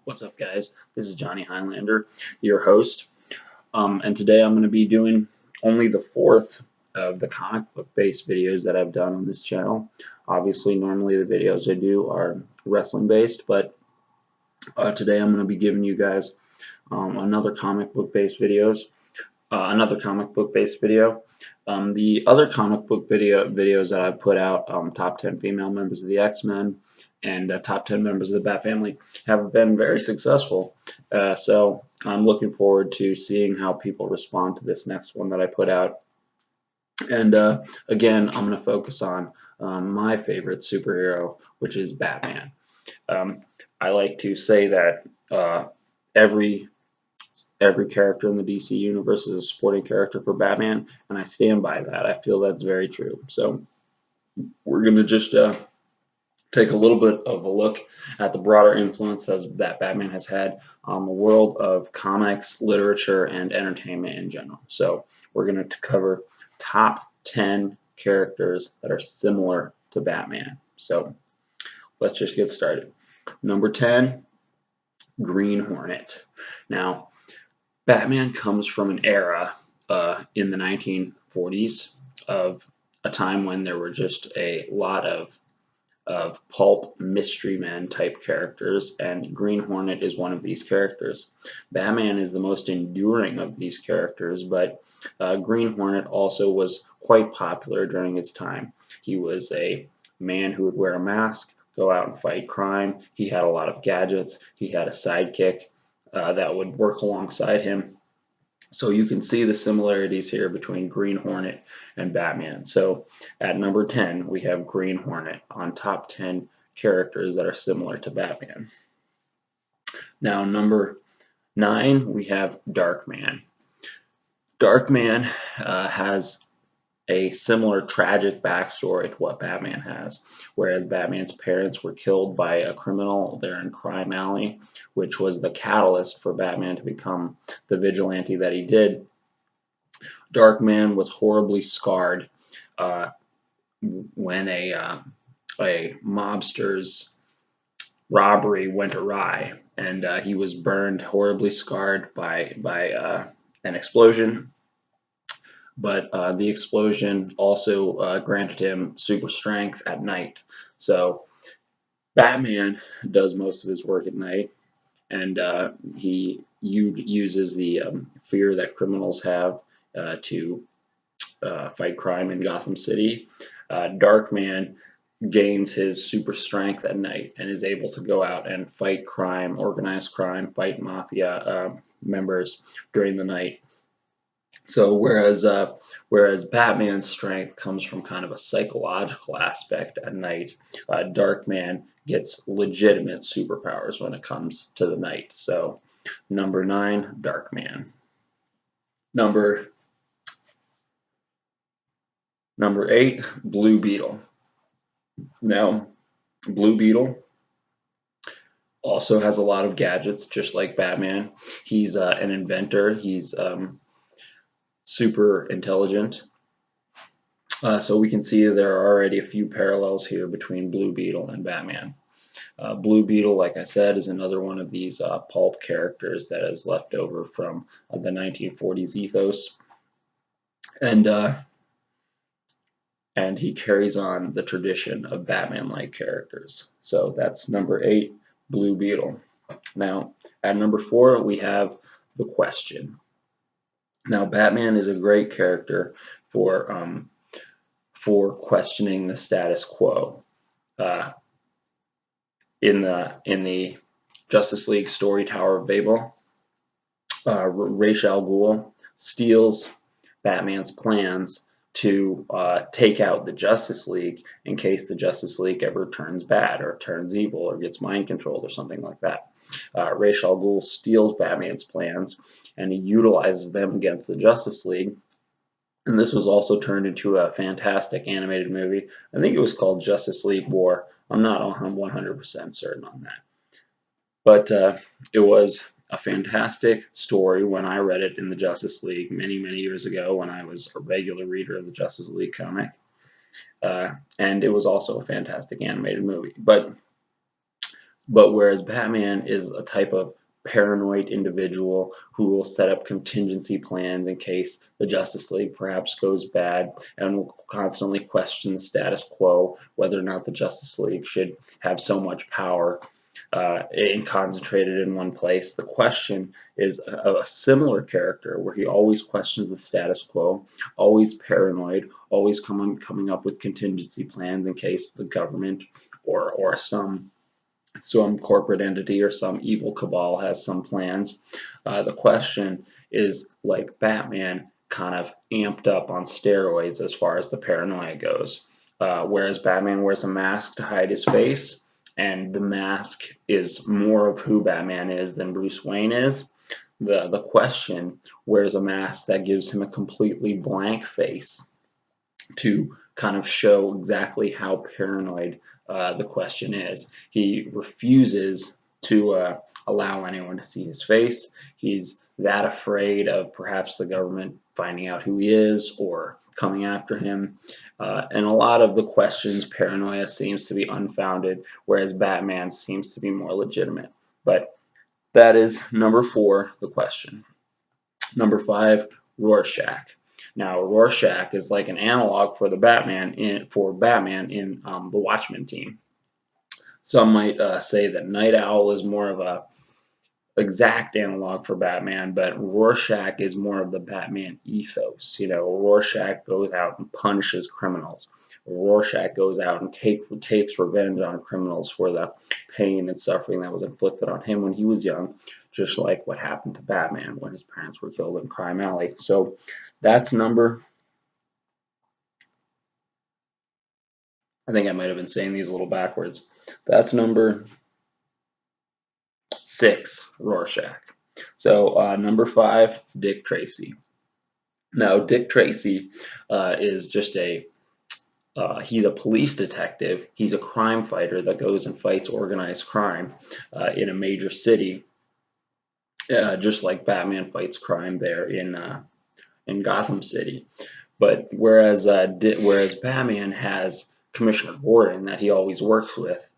What's up, guys? This is Johnny Highlander, your host, and today I'm going to be doing only the fourth of the comic book based videos that I've done on this channel. Obviously, normally the videos I do are wrestling based, but today I'm going to be giving you guys another comic book based video. The other comic book videos that I've put out, top 10 female members of the X-Men and top 10 members of the Bat Family, have been very successful. So I'm looking forward to seeing how people respond to this next one that I put out. And again, I'm going to focus on my favorite superhero, which is Batman. I like to say that every character in the DC universe is a supporting character for Batman, and I stand by that. I feel that's very true. So we're going to just take a little bit of a look at the broader influence that Batman has had on the world of comics, literature, and entertainment in general. So we're going to cover top 10 characters that are similar to Batman. So let's just get started. Number 10, Green Hornet. Now, Batman comes from an era in the 1940s of a time when there were just a lot of pulp mystery men type characters, and Green Hornet is one of these characters. Batman is the most enduring of these characters, but Green Hornet also was quite popular during its time. He was a man who would wear a mask, go out and fight crime. He had a lot of gadgets. He had a sidekick that would work alongside him. So you can see the similarities here between Green Hornet and Batman. So at number 10, we have Green Hornet on top 10 characters that are similar to Batman. Now, number 9, we have Darkman. Darkman has a similar tragic backstory to what Batman has. Whereas Batman's parents were killed by a criminal there in Crime Alley, which was the catalyst for Batman to become the vigilante that he did. Darkman was horribly scarred when a mobster's robbery went awry, and he was burned, horribly scarred by an explosion. But the explosion also granted him super strength at night. So Batman does most of his work at night, and he uses the fear that criminals have to fight crime in Gotham City. Darkman gains his super strength at night and is able to go out and fight crime, organized crime, fight mafia members during the night. So whereas Batman's strength comes from kind of a psychological aspect at night, Darkman gets legitimate superpowers when it comes to the night. So number 9, Darkman. Number 8, Blue Beetle. Now, Blue Beetle also has a lot of gadgets, just like Batman. He's an inventor. He's super intelligent. So we can see there are already a few parallels here between Blue Beetle and Batman. Blue Beetle, like I said, is another one of these pulp characters that is left over from the 1940s ethos, and he carries on the tradition of Batman-like characters. So that's number 8, Blue Beetle. Now, at number 4, we have the Question. Now, Batman is a great character for questioning the status quo. In the Justice League story Tower of Babel, Ra's al Ghul steals Batman's plans to take out the Justice League in case the Justice League ever turns bad or turns evil or gets mind controlled or something like that. Ra's al Ghul steals Batman's plans and he utilizes them against the Justice League. And this was also turned into a fantastic animated movie. I think it was called Justice League War. I'm not 100% certain on that. But it was a fantastic story when I read it in the Justice League many, many years ago when I was a regular reader of the Justice League comic. And it was also a fantastic animated movie. But But whereas Batman is a type of paranoid individual who will set up contingency plans in case the Justice League perhaps goes bad, and will constantly question the status quo, whether or not the Justice League should have so much power and concentrated in one place. The Question is a similar character where he always questions the status quo, always paranoid, always coming up with contingency plans in case the government or some corporate entity or some evil cabal has some plans. The Question is like Batman, kind of amped up on steroids as far as the paranoia goes. Whereas Batman wears a mask to hide his face, and the mask is more of who Batman is than Bruce Wayne is. The Question wears a mask that gives him a completely blank face to kind of show exactly how paranoid the Question is. He refuses to allow anyone to see his face. He's that afraid of perhaps the government finding out who he is or coming after him. And a lot of the Question's paranoia seems to be unfounded, whereas Batman seems to be more legitimate. But that is number 4, the Question. Number 5, Rorschach. Now, Rorschach is like an analog for the Batman in the Watchmen team. Some might say that Night Owl is more of a exact analog for Batman, but Rorschach is more of the Batman ethos. Rorschach goes out and punishes criminals. Rorschach goes out and takes revenge on criminals for the pain and suffering that was inflicted on him when he was young, just like what happened to Batman when his parents were killed in Crime Alley. So that's number, I think I might have been saying these a little backwards. That's number 6, Rorschach. So number 5, Dick Tracy. Now, Dick Tracy is just he's a police detective. He's a crime fighter that goes and fights organized crime in a major city, just like Batman fights crime there in Gotham City. But whereas Batman has Commissioner Gordon that he always works with,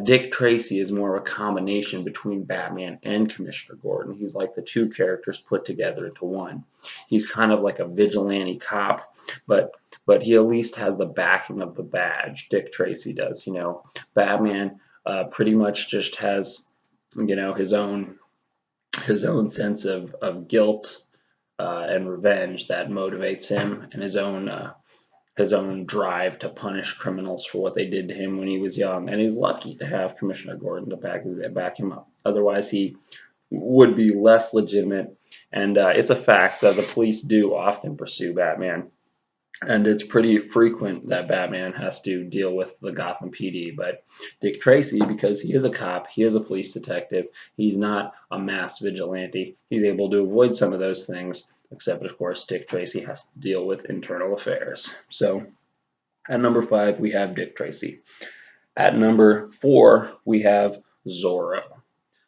Dick Tracy is more of a combination between Batman and Commissioner Gordon. He's like the two characters put together into one. He's kind of like a vigilante cop, but he at least has the backing of the badge. Dick Tracy does. Batman pretty much just has his own sense of guilt and revenge that motivates him, and his own drive to punish criminals for what they did to him when he was young. And he's lucky to have Commissioner Gordon to back him up. Otherwise, he would be less legitimate. And it's a fact that the police do often pursue Batman. And it's pretty frequent that Batman has to deal with the Gotham PD. But Dick Tracy, because he is a cop, he is a police detective, he's not a mass vigilante. He's able to avoid some of those things, except, of course, Dick Tracy has to deal with internal affairs. So at number 5, we have Dick Tracy. At number 4, we have Zorro.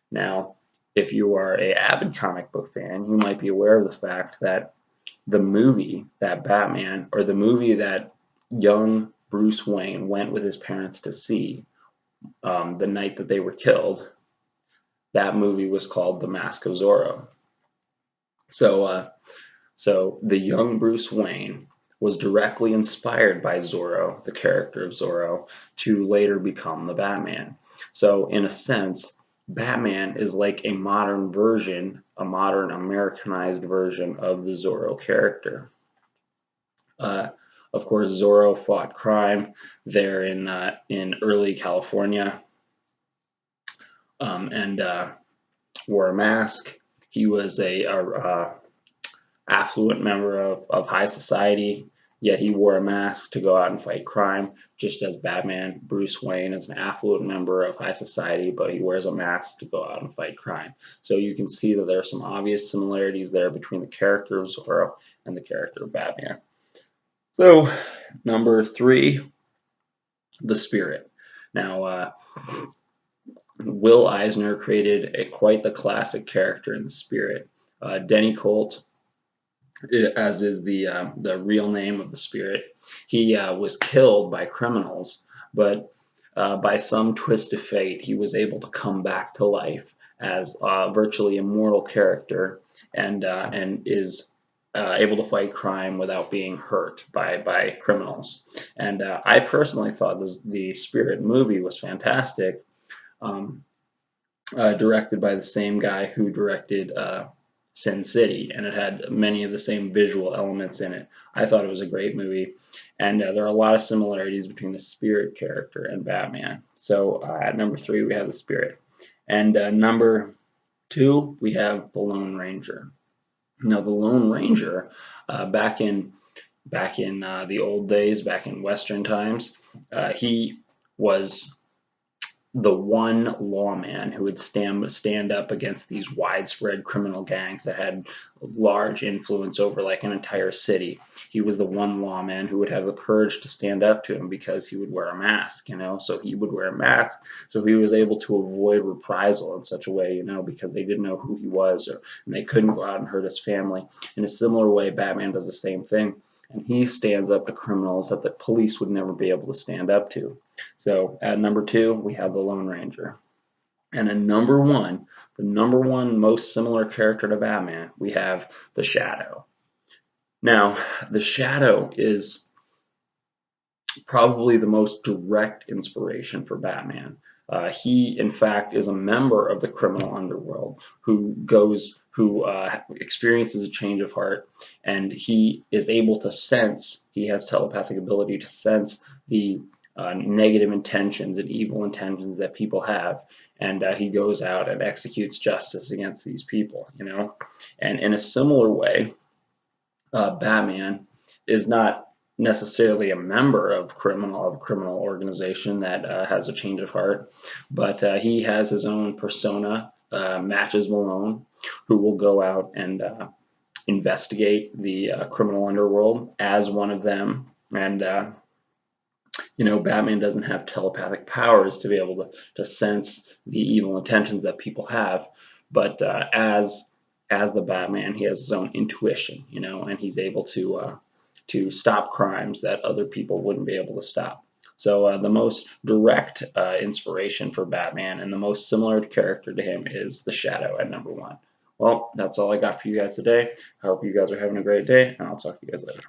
Now, if you are an avid comic book fan, you might be aware of the fact that the movie that Batman, or the movie that young Bruce Wayne went with his parents to see the night that they were killed, that movie was called The Mask of Zorro. So the young Bruce Wayne was directly inspired by Zorro, the character of Zorro, to later become the Batman. So in a sense, Batman is like a modern Americanized version of the Zorro character. Of course, Zorro fought crime there in early California, and wore a mask. He was a affluent member of high society, yet he wore a mask to go out and fight crime, just as Batman, Bruce Wayne, is an affluent member of high society, but he wears a mask to go out and fight crime. So you can see that there are some obvious similarities there between the character of Zorro and the character of Batman. So number 3, the Spirit. Now, Will Eisner created quite the classic character in the Spirit. Denny Colt, as is the real name of the Spirit. He was killed by criminals, but by some twist of fate, he was able to come back to life as a virtually immortal character, and is able to fight crime without being hurt by criminals. And I personally thought the Spirit movie was fantastic, um, directed by the same guy who directed Sin City, and it had many of the same visual elements in it. I thought it was a great movie, and there are a lot of similarities between the Spirit character and Batman. So at number 3 we have the Spirit, and number 2 we have the Lone Ranger. Now the Lone Ranger, back in the old days, back in Western times, he was the one lawman who would stand up against these widespread criminal gangs that had large influence over like an entire city. He was the one lawman who would have the courage to stand up to him because he would wear a mask, so he would wear a mask, so he was able to avoid reprisal in such a way, because they didn't know who he was, and they couldn't go out and hurt his family. In a similar way, Batman does the same thing, and he stands up to criminals that the police would never be able to stand up to. So at number 2, we have the Lone Ranger. And at number 1, the number 1 most similar character to Batman, we have the Shadow. Now, the Shadow is probably the most direct inspiration for Batman. He, in fact, is a member of the criminal underworld who experiences a change of heart, and he is able to sense. He has telepathic ability to sense the negative intentions and evil intentions that people have, and he goes out and executes justice against these people. And in a similar way, Batman is not necessarily a member of a criminal organization that has a change of heart, but he has his own persona, Matches Malone, who will go out and investigate the criminal underworld as one of them. And Batman doesn't have telepathic powers to be able to sense the evil intentions that people have, but as the Batman, he has his own intuition, and he's able to stop crimes that other people wouldn't be able to stop. So the most direct inspiration for Batman and the most similar character to him is the Shadow at number 1. Well, that's all I got for you guys today. I hope you guys are having a great day, and I'll talk to you guys later.